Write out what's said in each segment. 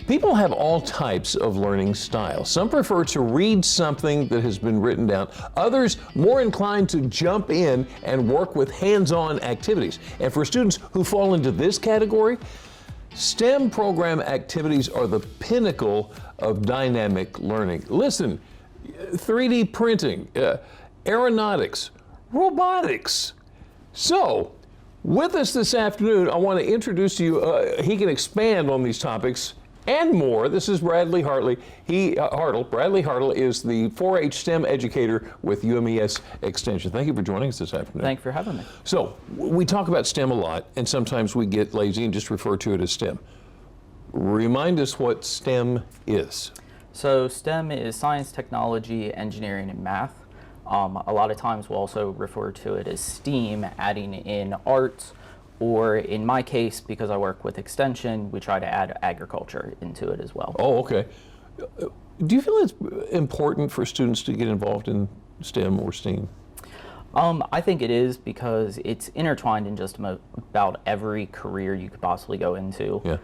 People have all types of learning styles. Some prefer to read something that has been written down. Others more inclined to jump in and work with hands-on activities. And for students who fall into this category, STEM program activities are the pinnacle of dynamic learning. Listen, 3D printing, aeronautics, robotics. So, with us this afternoon, I want to introduce to you, he can expand on these topics and more. This is Bradley Hartley. Bradley Hartle is the 4-H STEM educator with UMES Extension. Thank you for joining us this afternoon. Thank you for having me. So, we talk about STEM a lot, and sometimes we get lazy and just refer to it as STEM. Remind us what STEM is. So STEM is science, technology, engineering, and math. A lot of times we'll also refer to it as STEAM, adding in arts, or in my case, because I work with Extension, we try to add agriculture into it as well. Oh, okay. Do you feel it's important for students to get involved in STEM or STEAM? I think it is, because it's intertwined in just about every career you could possibly go into. Yeah.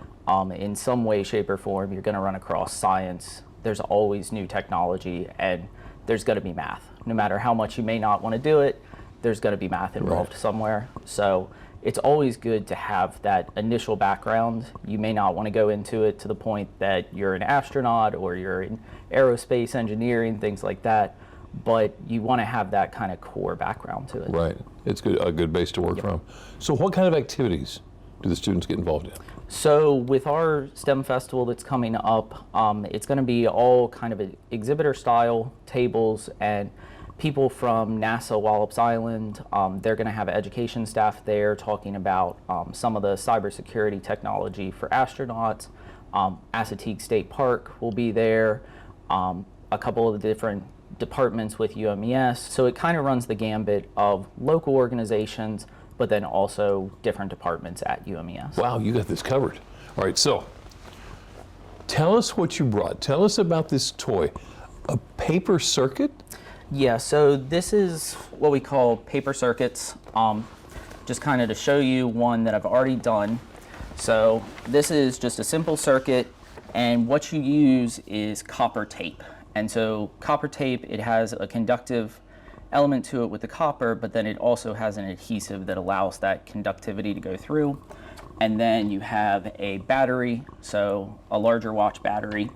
In some way, shape, or form, you're going to run across science. There's always new technology, and there's going to be math. No matter how much you may not want to do it, there's going to be math involved somewhere. So it's always good to have that initial background. You may not want to go into it to the point that you're an astronaut or you're in aerospace engineering, things like that, but you want to have that kind of core background to it. Right. It's a good base to work from. So what kind of activities do the students get involved in? So with our STEM festival that's coming up, it's going to be all kind of exhibitor style tables, and people from NASA Wallops Island, they're going to have education staff there talking about some of the cybersecurity technology for astronauts. Assateague State Park will be there, a couple of the different departments with UMES. So it kind of runs the gambit of local organizations, but then also different departments at UMES. Wow, you got this covered. All right, so tell us what you brought. Tell us about this toy, a paper circuit? Yeah, so this is what we call paper circuits, just kind of to show you one that I've already done. So this is just a simple circuit, and what you use is copper tape. And so copper tape, it has a conductive element to it with the copper, but then it also has an adhesive that allows that conductivity to go through. And then you have a battery, so a larger watch battery,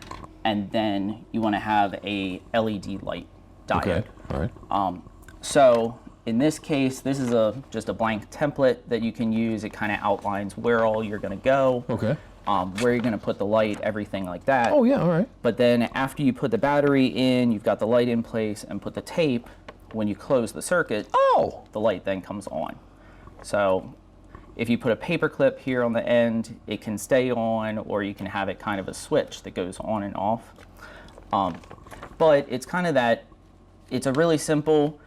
and then you want to have a LED light diode. Okay, all right. So in this case, this is just a blank template that you can use. It kind of outlines where all you're going to go, okay, where you're going to put the light, everything like that. Oh yeah, all right. But then after you put the battery in, you've got the light in place, and put the tape, when you close the circuit, the light then comes on. So if you put a paper clip here on the end, it can stay on, or you can have it kind of a switch that goes on and off. But it's kind of that, it's a really simple,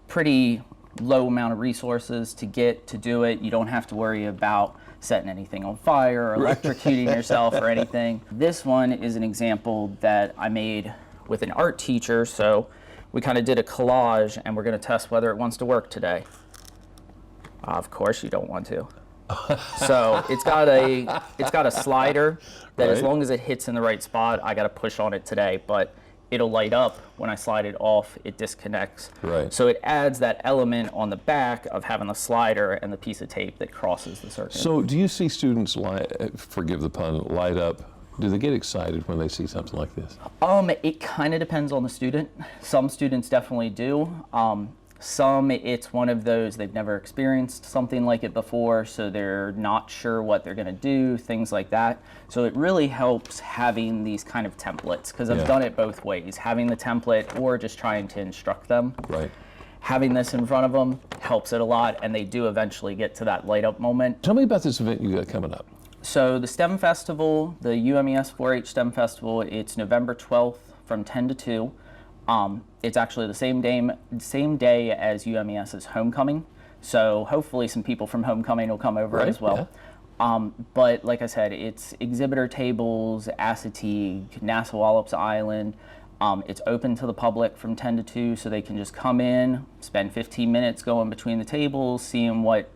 pretty low amount of resources to get to do it. You don't have to worry about setting anything on fire or electrocuting yourself or anything. This one is an example that I made with an art teacher. So we kind of did a collage, and we're going to test whether it wants to work today. Of course you don't want to. So it's got a slider that as long as it hits in the right spot, I got to push on it today, but it'll light up when I slide it off, it disconnects. Right. So it adds that element on the back of having the slider and the piece of tape that crosses the circuit. So do you see students, forgive the pun, light up? Do they get excited when they see something like this? It kind of depends on the student. Some students definitely do. Some, it's one of those, they've never experienced something like it before, so they're not sure what they're going to do, things like that. So it really helps having these kind of templates, because I've done it both ways, having the template or just trying to instruct them. Right. Having this in front of them helps it a lot, and they do eventually get to that light up moment. Tell me about this event you got coming up. So the STEM Festival, the UMES 4-H STEM Festival, it's November 12th from 10 to 2. It's actually the same day as UMES's homecoming. So hopefully some people from homecoming will come over as well. Yeah. But like I said, it's exhibitor tables, Assateague, NASA Wallops Island. It's open to the public from 10 to 2, so they can just come in, spend 15 minutes going between the tables, seeing what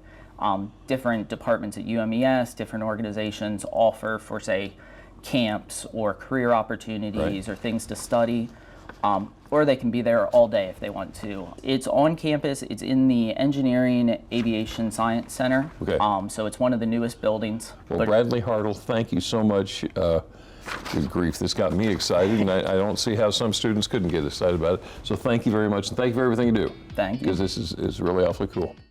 different departments at UMES, different organizations offer for, say, camps or career opportunities or things to study. Or they can be there all day if they want to. It's on campus. It's in the Engineering Aviation Science Center. Okay. So it's one of the newest buildings. Well, Bradley Hartle, thank you so much. Good grief, this got me excited, and I don't see how some students couldn't get excited about it. So thank you very much, and thank you for everything you do. Thank you. Because this is really awfully cool.